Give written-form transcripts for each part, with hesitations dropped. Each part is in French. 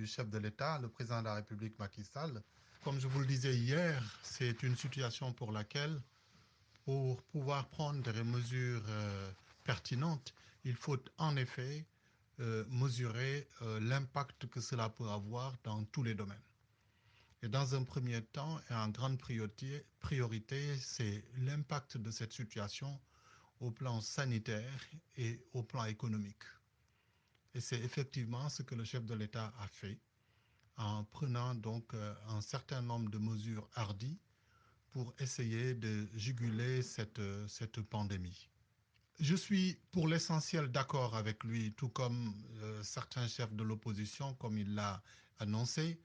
du chef de l'État, le président de la République Macky Sall. Comme je vous le disais hier, c'est une situation pour laquelle, pour pouvoir prendre des mesures pertinentes, il faut en effet mesurer l'impact que cela peut avoir dans tous les domaines. Et dans un premier temps, et en grande priorité, c'est l'impact de cette situation au plan sanitaire et au plan économique. Et c'est effectivement ce que le chef de l'État a fait en prenant donc un certain nombre de mesures hardies pour essayer de juguler cette pandémie. Je suis pour l'essentiel d'accord avec lui, tout comme certains chefs de l'opposition, comme il l'a annoncé.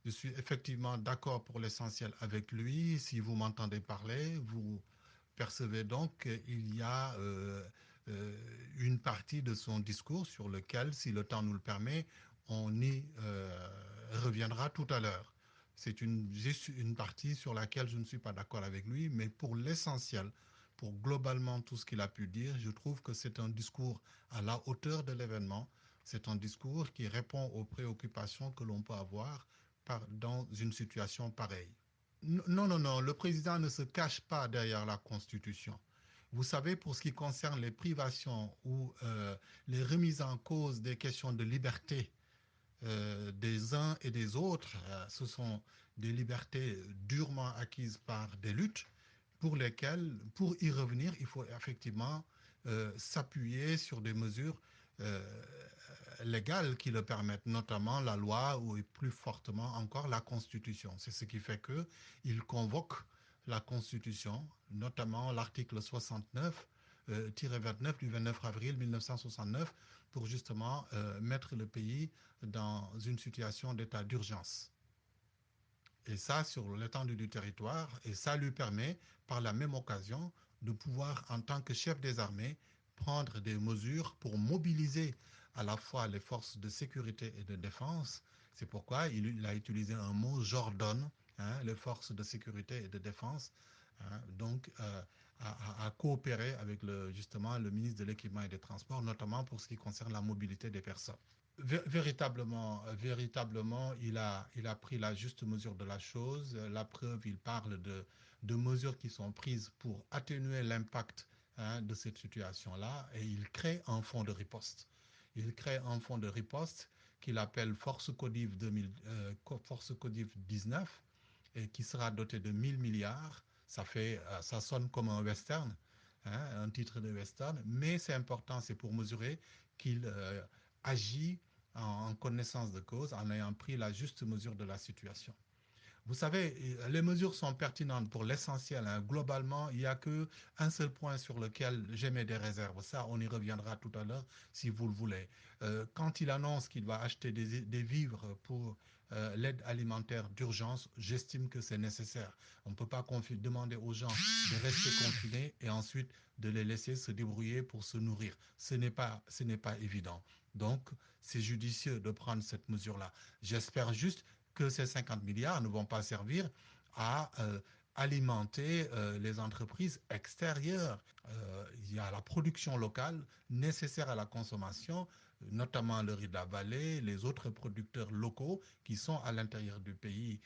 Je suis effectivement d'accord pour l'essentiel avec lui. Si vous m'entendez parler, vous percevez donc qu'il y a une partie de son discours sur lequel, si le temps nous le permet, on y reviendra tout à l'heure. C'est juste une partie sur laquelle je ne suis pas d'accord avec lui, mais pour l'essentiel, pour globalement tout ce qu'il a pu dire, je trouve que c'est un discours à la hauteur de l'événement. C'est un discours qui répond aux préoccupations que l'on peut avoir dans une situation pareille. Non, non, non, le président ne se cache pas derrière la Constitution. Vous savez, pour ce qui concerne les privations ou les remises en cause des questions de liberté des uns et des autres, ce sont des libertés durement acquises par des luttes pour lesquelles, pour y revenir, il faut effectivement s'appuyer sur des mesures euh, légales qui le permettent, notamment la loi ou plus fortement encore la Constitution. C'est ce qui fait qu'il convoque la Constitution, notamment l'article 69 29 du 29 avril 1969 pour justement mettre le pays dans une situation d'état d'urgence. Et ça sur l'étendue du territoire, et ça lui permet par la même occasion de pouvoir, en tant que chef des armées, prendre des mesures pour mobiliser à la fois les forces de sécurité et de défense. C'est pourquoi il a utilisé un mot j'ordonne, les forces de sécurité et de défense, donc à coopérer avec justement le ministre de l'Équipement et des Transports, notamment pour ce qui concerne la mobilité des personnes. Véritablement, il a pris la juste mesure de la chose. La preuve, il parle de mesures qui sont prises pour atténuer l'impact de cette situation-là et il crée un fonds de riposte. Il crée un fonds de riposte qu'il appelle Force Codiv 19 et qui sera doté de 1000 milliards. Ça sonne comme un western, un titre de western, mais c'est important, c'est pour mesurer qu'il agit en connaissance de cause, en ayant pris la juste mesure de la situation. Vous savez, les mesures sont pertinentes pour l'essentiel. Globalement, il n'y a qu'un seul point sur lequel j'émets des réserves. Ça, on y reviendra tout à l'heure si vous le voulez. Quand il annonce qu'il va acheter des vivres pour l'aide alimentaire d'urgence, j'estime que c'est nécessaire. On ne peut pas demander aux gens de rester confinés et ensuite de les laisser se débrouiller pour se nourrir. Ce n'est pas évident. Donc, c'est judicieux de prendre cette mesure-là. J'espère juste que ces 50 milliards ne vont pas servir à alimenter les entreprises extérieures. Il y a la production locale nécessaire à la consommation, notamment le riz de la vallée, les autres producteurs locaux qui sont à l'intérieur du pays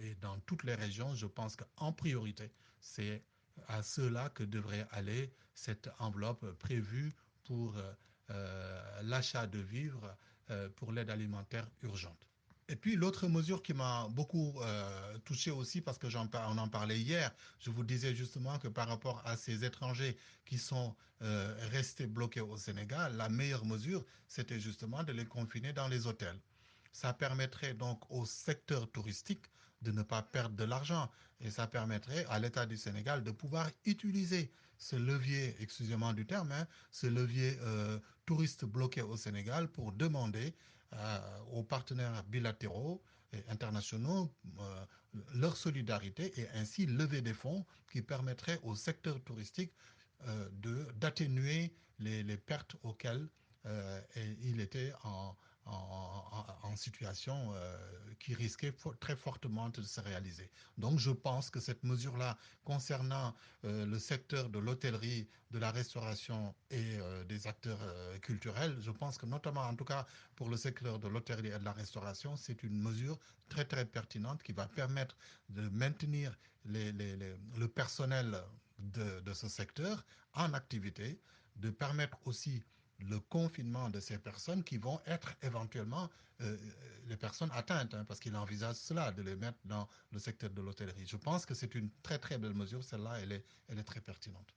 et dans toutes les régions. Je pense qu'en priorité, c'est à ceux-là que devrait aller cette enveloppe prévue pour l'achat de vivres pour l'aide alimentaire urgente. Et puis l'autre mesure qui m'a beaucoup touché aussi, parce que on en parlait hier, je vous disais justement que par rapport à ces étrangers qui sont restés bloqués au Sénégal, la meilleure mesure, c'était justement de les confiner dans les hôtels. Ça permettrait donc au secteur touristique de ne pas perdre de l'argent et ça permettrait à l'État du Sénégal de pouvoir utiliser ce levier, excusez-moi du terme, ce levier touriste bloqué au Sénégal pour demander aux partenaires bilatéraux et internationaux leur solidarité et ainsi lever des fonds qui permettraient au secteur touristique d'atténuer les pertes auxquelles il était en situation qui risquait très fortement de se réaliser. Donc je pense que cette mesure-là concernant le secteur de l'hôtellerie, de la restauration et des acteurs culturels, je pense que notamment en tout cas pour le secteur de l'hôtellerie et de la restauration, c'est une mesure très très pertinente qui va permettre de maintenir le personnel de ce secteur en activité, de permettre aussi le confinement de ces personnes qui vont être éventuellement les personnes atteintes, hein, parce qu'il envisage cela, de les mettre dans le secteur de l'hôtellerie. Je pense que c'est une très très belle mesure, celle-là, elle est très pertinente.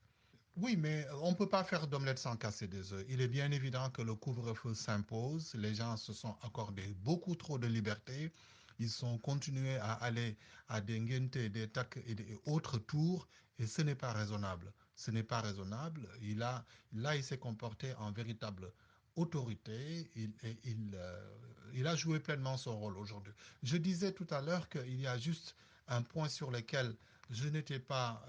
Oui, mais on ne peut pas faire d'omelette sans casser des œufs. Il est bien évident que le couvre-feu s'impose. Les gens se sont accordés beaucoup trop de liberté. Ils sont continués à aller à des ngente, des tacs et des autres tours, et ce n'est pas raisonnable. Ce n'est pas raisonnable. Là, il s'est comporté en véritable autorité. Il a joué pleinement son rôle aujourd'hui. Je disais tout à l'heure qu'il y a juste un point sur lequel je n'étais pas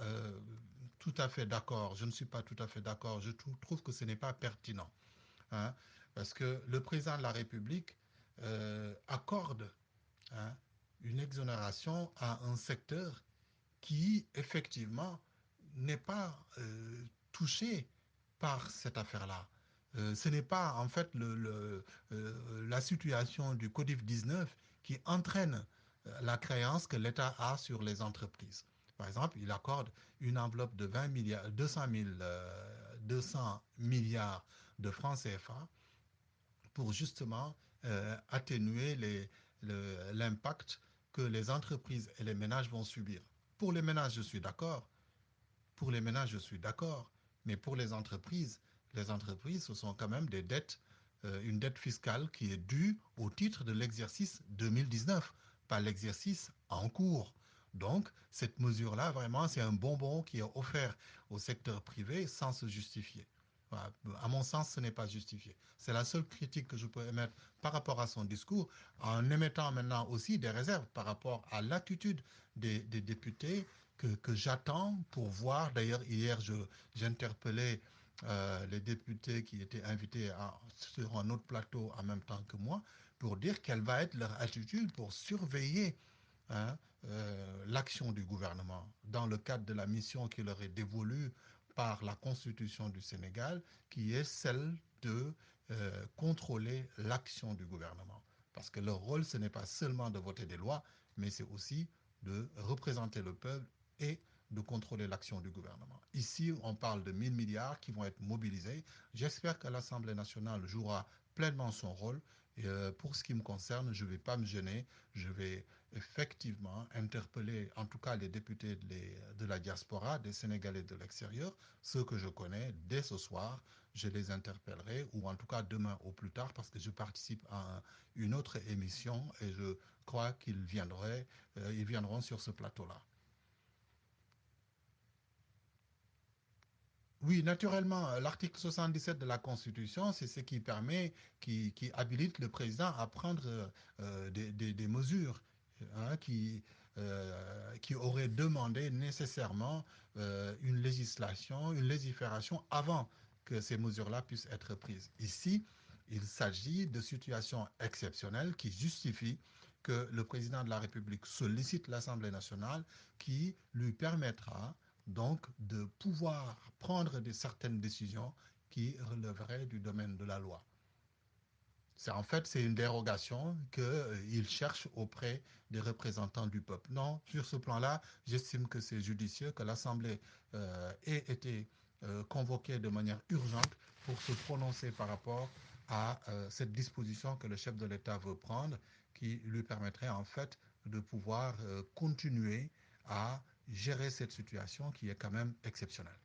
tout à fait d'accord. Je ne suis pas tout à fait d'accord. Je trouve que ce n'est pas pertinent, hein, parce que le président de la République accorde, hein, une exonération à un secteur qui, effectivement, n'est pas touché par cette affaire-là. Ce n'est pas, en fait, la situation du Codif 19 qui entraîne la créance que l'État a sur les entreprises. Par exemple, il accorde une enveloppe de 20 milliards, 200 milliards de francs CFA pour justement atténuer l'impact que les entreprises et les ménages vont subir. Pour les ménages, je suis d'accord. Pour les ménages, je suis d'accord. Mais pour les entreprises, ce sont quand même des dettes, une dette fiscale qui est due au titre de l'exercice 2019, pas l'exercice en cours. Donc, cette mesure-là, vraiment, c'est un bonbon qui est offert au secteur privé sans se justifier. Voilà. À mon sens, ce n'est pas justifié. C'est la seule critique que je peux émettre par rapport à son discours, en émettant maintenant aussi des réserves par rapport à l'attitude des députés que j'attends pour voir. D'ailleurs, hier, j'interpellais les députés qui étaient invités sur un autre plateau en même temps que moi pour dire quelle va être leur attitude pour surveiller, hein, l'action du gouvernement dans le cadre de la mission qui leur est dévolue par la Constitution du Sénégal, qui est celle de contrôler l'action du gouvernement. Parce que leur rôle, ce n'est pas seulement de voter des lois, mais c'est aussi de représenter le peuple et de contrôler l'action du gouvernement. Ici, on parle de 1000 milliards qui vont être mobilisés. J'espère que l'Assemblée nationale jouera pleinement son rôle. Et pour ce qui me concerne, je ne vais pas me gêner. Je vais effectivement interpeller en tout cas les députés de la diaspora, des Sénégalais de l'extérieur, ceux que je connais, dès ce soir, je les interpellerai, ou en tout cas demain au plus tard, parce que je participe à une autre émission et je crois ils viendront sur ce plateau-là. Oui, naturellement, l'article 77 de la Constitution, c'est ce qui permet, qui habilite le président à prendre des mesures, hein, qui auraient demandé nécessairement une législation, une légifération avant que ces mesures-là puissent être prises. Ici, il s'agit de situations exceptionnelles qui justifient que le président de la République sollicite l'Assemblée nationale qui lui permettra donc de pouvoir prendre certaines décisions qui relèveraient du domaine de la loi. En fait, c'est une dérogation qu'il cherche auprès des représentants du peuple. Non, sur ce plan-là, j'estime que c'est judicieux que l'Assemblée ait été convoquée de manière urgente pour se prononcer par rapport à cette disposition que le chef de l'État veut prendre, qui lui permettrait en fait de pouvoir continuer à gérer cette situation qui est quand même exceptionnelle.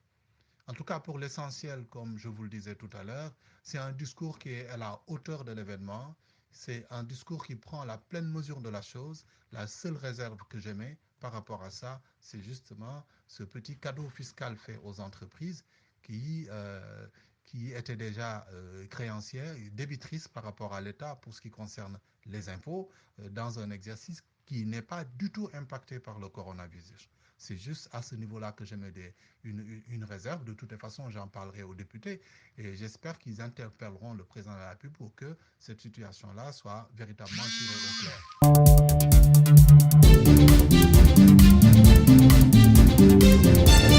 En tout cas, pour l'essentiel, comme je vous le disais tout à l'heure, c'est un discours qui est à la hauteur de l'événement. C'est un discours qui prend la pleine mesure de la chose. La seule réserve que j'émets par rapport à ça, c'est justement ce petit cadeau fiscal fait aux entreprises qui, euh, qui étaient déjà créancières et débitrices par rapport à l'État pour ce qui concerne les impôts, dans un exercice qui n'est pas du tout impacté par le coronavirus. C'est juste à ce niveau-là que je mets une réserve. De toute façon, j'en parlerai aux députés et j'espère qu'ils interpelleront le président de la République pour que cette situation-là soit véritablement tirée au clair.